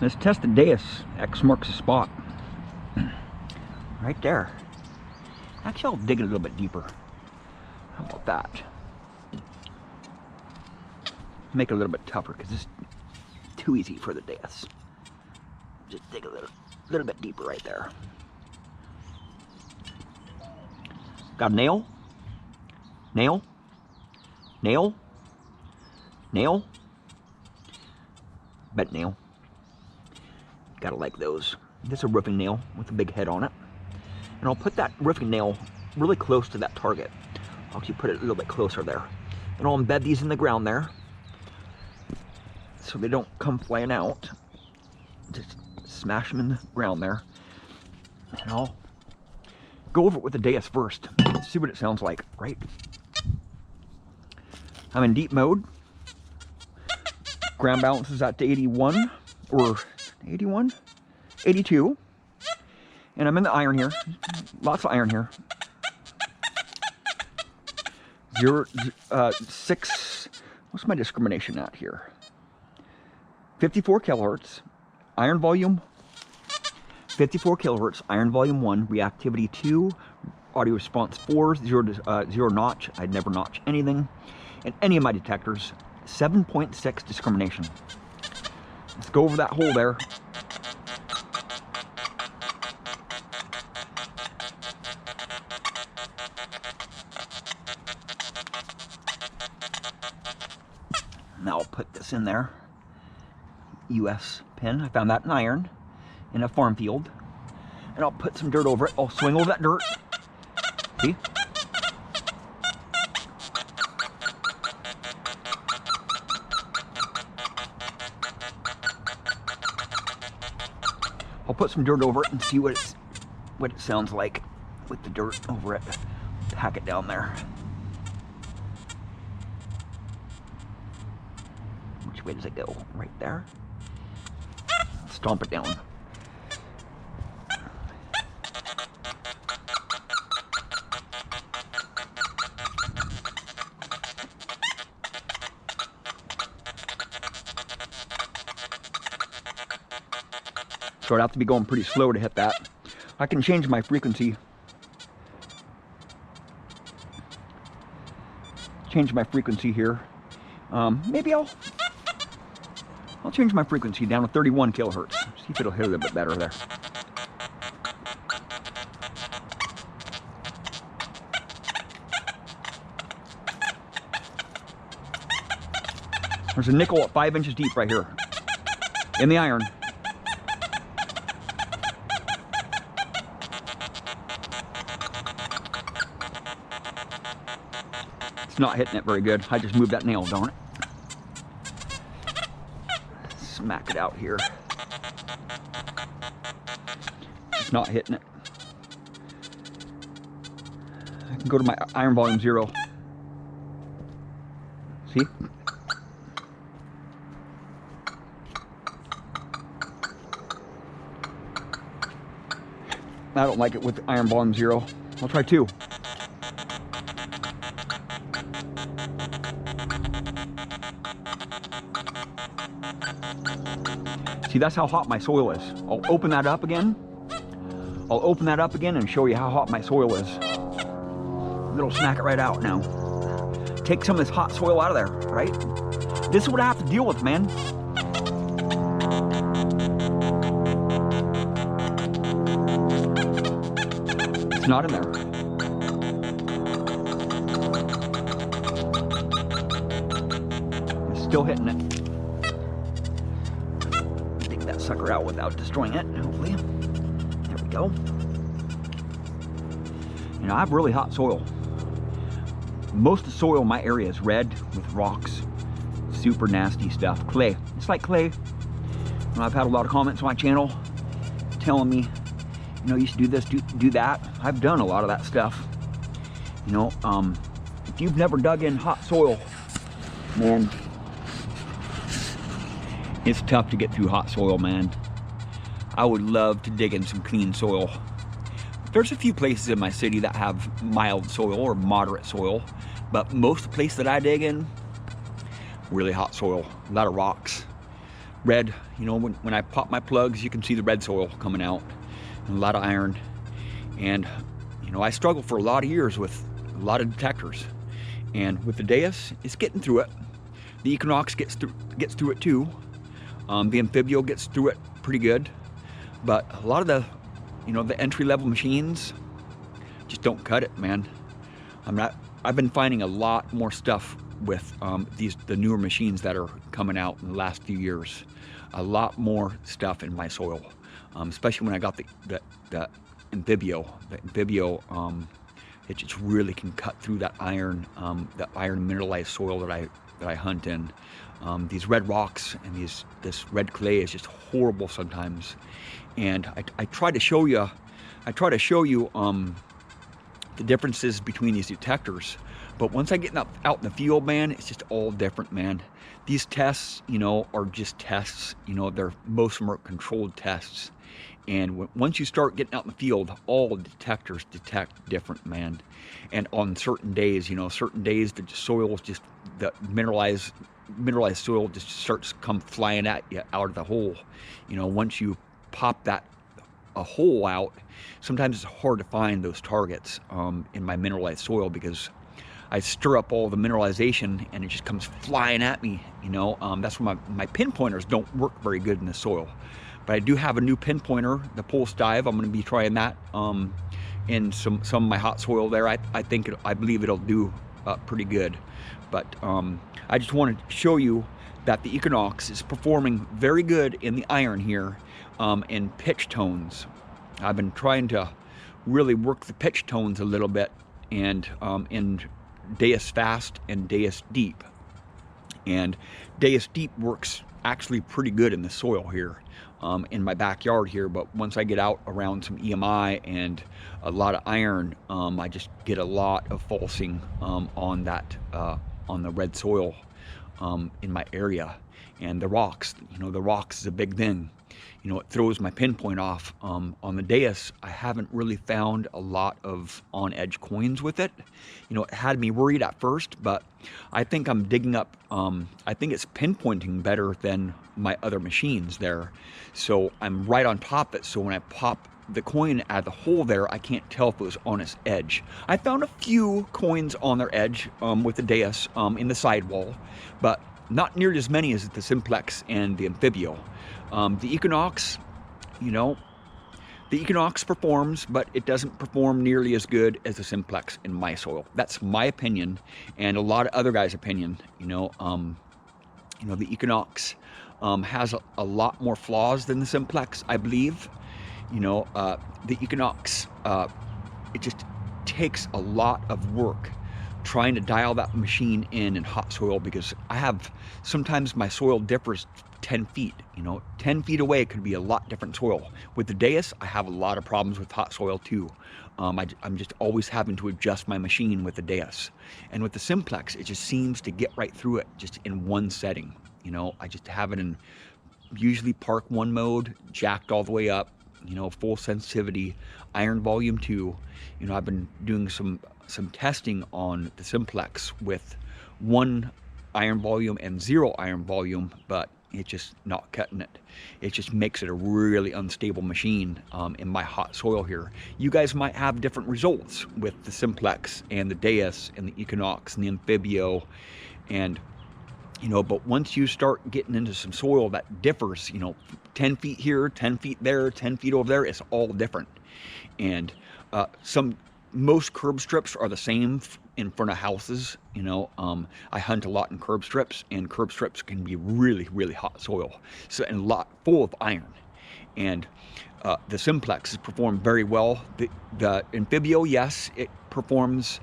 Let's test the Deus. X marks the spot. Right there. Actually, I'll dig it a little bit deeper. How about that? Make it a little bit tougher because it's too easy for the Deus. Just dig a little bit deeper right there. Got a nail? Nail? Nail? Nail? Bent nail. Gotta like those. This is a roofing nail with a big head on it. And I'll put that roofing nail really close to that target. I'll actually put it a little bit closer there. And I'll embed these in the ground there so they don't come flying out. Just smash them in the ground there. And I'll go over it with the Deus first. See what it sounds like, right? I'm in deep mode. Ground balance is at 81 or 81? 82. And I'm in the iron here. Lots of iron here. 6. What's my discrimination at here? 54 kilohertz. Iron volume 54 kilohertz. Iron volume 1. Reactivity 2. Audio response 4. 0 notch. I'd never notch anything. And any of my detectors. 7.6 discrimination. Let's go over that hole there. Now I'll put this in there. US pin. I found that in iron in a farm field. And I'll put some dirt over it. I'll swing over that dirt. See? I'll put some dirt over it and see what it sounds like with the dirt over it. Pack it down there. Which way does it go? Right there. Stomp it down. So I'd have to be going pretty slow to hit that. I can change my frequency. Change my frequency here. Maybe I'll change my frequency down to 31 kilohertz. See if it'll hit a little bit better there. There's a nickel at 5 inches deep right here in the iron. It's not hitting it very good. I just moved that nail, darn it. Smack it out here. It's not hitting it. I can go to my iron volume 0. See? I don't like it with iron volume 0. I'll try 2. See, that's how hot my soil is. I'll open that up again. I'll open that up again and show you how hot my soil is. It'll snack it right out now. Take some of this hot soil out of there, right? This is what I have to deal with, man. It's not in there. It's still hitting it. Sucker out without destroying it, hopefully. There we go. You know, I have really hot soil. Most of the soil in my area is red with rocks. Super nasty stuff. Clay. It's like clay. And I've had a lot of comments on my channel telling me, you know, you should do this, do that. I've done a lot of that stuff. You know, if you've never dug in hot soil, man, it's tough to get through hot soil, man. I would love to dig in some clean soil. There's a few places in my city that have mild soil or moderate soil, but most of the places that I dig in, really hot soil, a lot of rocks. Red, you know, when I pop my plugs, you can see the red soil coming out, and a lot of iron. And, you know, I struggled for a lot of years with a lot of detectors. And with the Deus, it's getting through it. The Equinox gets through it too. The Amphibio gets through it pretty good. But a lot of the, you know, the entry-level machines just don't cut it, man. I've been finding a lot more stuff with the newer machines that are coming out in the last few years. A lot more stuff in my soil, especially when I got the Amphibio. The Amphibio, it just really can cut through that iron mineralized soil that I hunt in. These red rocks and this red clay is just horrible sometimes. And I try to show you the differences between these detectors. But once I get out in the field, man, it's just all different, man. These tests, you know, are just tests. You know, most of them are controlled tests. And once you start getting out in the field, all detectors detect different, man. And on certain days, you know, certain days the soil just, the mineralized soil just starts to come flying at you out of the hole. You know, once you pop a hole out, sometimes it's hard to find those targets in my mineralized soil, because I stir up all the mineralization and it just comes flying at me, you know. That's why my pinpointers don't work very good in the soil. But I do have a new pinpointer, the Pulse Dive. I'm going to be trying that in some of my hot soil there. I believe it'll do pretty good. But I just wanted to show you that the Equinox is performing very good in the iron here in pitch tones. I've been trying to really work the pitch tones a little bit, and in Deus Fast and Deus Deep. And Deus Deep works actually pretty good in the soil here in my backyard here. But once I get out around some EMI and a lot of iron, I just get a lot of falsing on the red soil in my area. And the rocks, you know, the rocks is a big thing. You know, it throws my pinpoint off. On the Deus, I haven't really found a lot of on-edge coins with it. You know, it had me worried at first, but I think I'm digging up, I think it's pinpointing better than my other machines there. So I'm right on top of it, so when I pop the coin out of the hole there, I can't tell if it was on its edge. I found a few coins on their edge with the Deus in the sidewall, but not nearly as many as the Simplex and the Amphibio. The Equinox, you know, the Equinox performs, but it doesn't perform nearly as good as the Simplex in my soil. That's my opinion, and a lot of other guys' opinion. You know, the Equinox has a lot more flaws than the Simplex, I believe. You know, the Equinox, it just takes a lot of work trying to dial that machine in hot soil, because sometimes my soil differs 10 feet, you know, 10 feet away could be a lot different soil. With the Deus, I have a lot of problems with hot soil too. I'm just always having to adjust my machine with the Deus. And with the Simplex, it just seems to get right through it just in one setting. You know, I just have it in usually Park 1 mode, jacked all the way up, you know, full sensitivity, iron volume 2. You know, I've been doing some testing on the Simplex with 1 iron volume and 0 iron volume, but it's just not cutting it. It just makes it a really unstable machine in my hot soil here. You guys might have different results with the Simplex and the Deus and the Equinox and the Amphibio, and you know, but once you start getting into some soil that differs, you know, 10 feet here, 10 feet there, 10 feet over there, it's all different. And most curb strips are the same in front of houses. You know, I hunt a lot in curb strips, and curb strips can be really, really hot soil, so, and a lot full of iron. And the Simplex has performed very well. The Amphibio, yes, it performs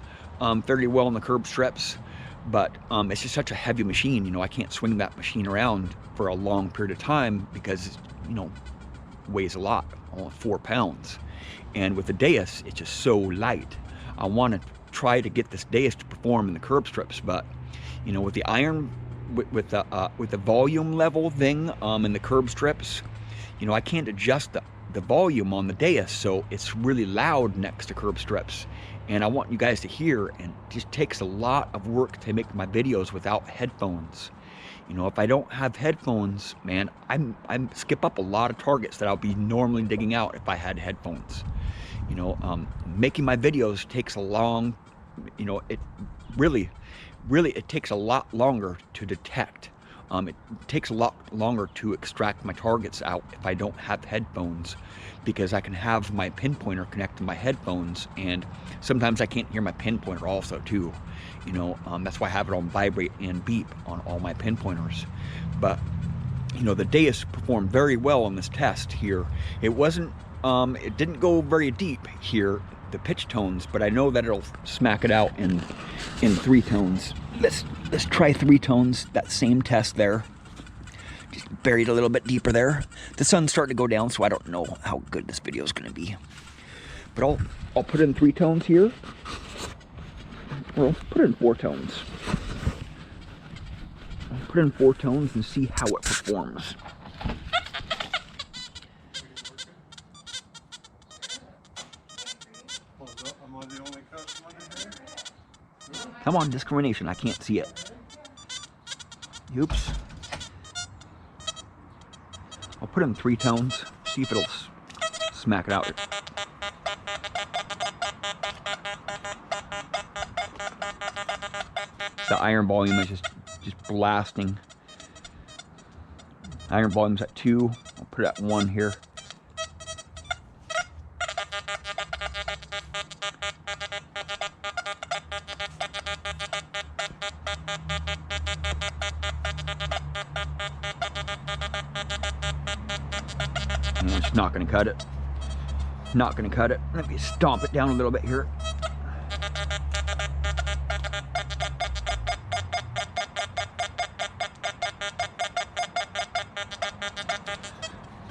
fairly well in the curb strips, but it's just such a heavy machine. You know, I can't swing that machine around for a long period of time because, you know, weighs a lot, almost 4 pounds. And with the Deus, it's just so light. I want to try to get this Deus to perform in the curb strips, but you know, with the iron, with the volume level thing in the curb strips, you know, I can't adjust the volume on the Deus, so it's really loud next to curb strips. And I want you guys to hear, and it just takes a lot of work to make my videos without headphones. You know, if I don't have headphones, man, I skip up a lot of targets that I'll be normally digging out if I had headphones. You know, making my videos takes a long, you know, it really it takes a lot longer to detect. It takes a lot longer to extract my targets out if I don't have headphones, because I can have my pinpointer connect to my headphones, and sometimes I can't hear my pinpointer also too. You know, that's why I have it on vibrate and beep on all my pinpointers. But you know, the Deus performed very well on this test here. It wasn't, it didn't go very deep here, the pitch tones, but I know that it'll smack it out in 3 tones. Let's try 3 tones, that same test there. Just buried a little bit deeper there. The sun's starting to go down, so I don't know how good this video is going to be. But I'll put in 3 tones here. Or I'll put in 4 tones. I'll put in 4 tones and see how it performs. Come on, discrimination, I can't see it. Oops. I'll put in 3 tones, see if it'll smack it out. The iron volume is just blasting. Iron volume's at 2. I'll put it at 1 here. And it's not going to cut it. Not going to cut it. Let me stomp it down a little bit here.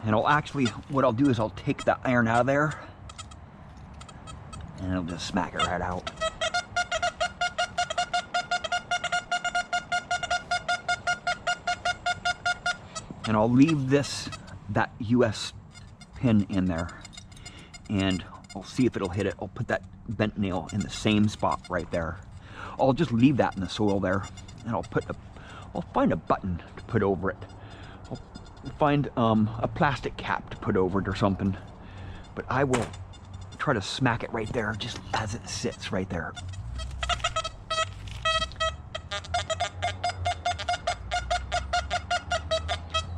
And I'll actually, what I'll do is I'll take the iron out of there, and it'll just smack it right out. And I'll leave that US pin in there, and I'll see if it'll hit it. I'll put that bent nail in the same spot right there. I'll just leave that in the soil there, and I'll find a button to put over it. Find a plastic cap to put over it or something, but I will try to smack it right there just as it sits right there.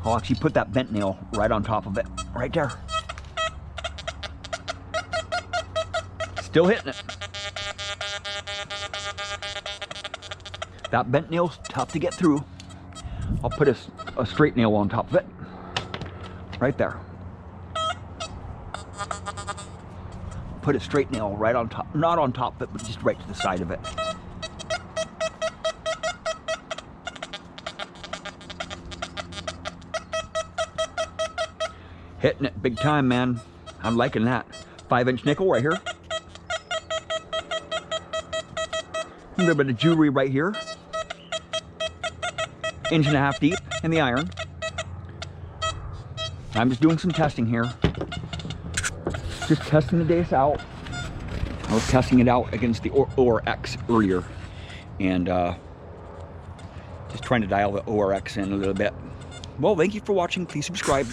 I'll actually put that bent nail right on top of it, right there. Still hitting it. That bent nail's tough to get through. I'll put a straight nail on top of it, right there. Put a straight nail right on top, not on top of it, but just right to the side of it. Hitting it big time, man. I'm liking that. 5-inch nickel right here. A little bit of jewelry right here. 1.5 inches deep in the iron. I'm just doing some testing here. Just testing the Deus out. I was testing it out against the ORX earlier, and just trying to dial the ORX in a little bit. Well, thank you for watching. Please subscribe.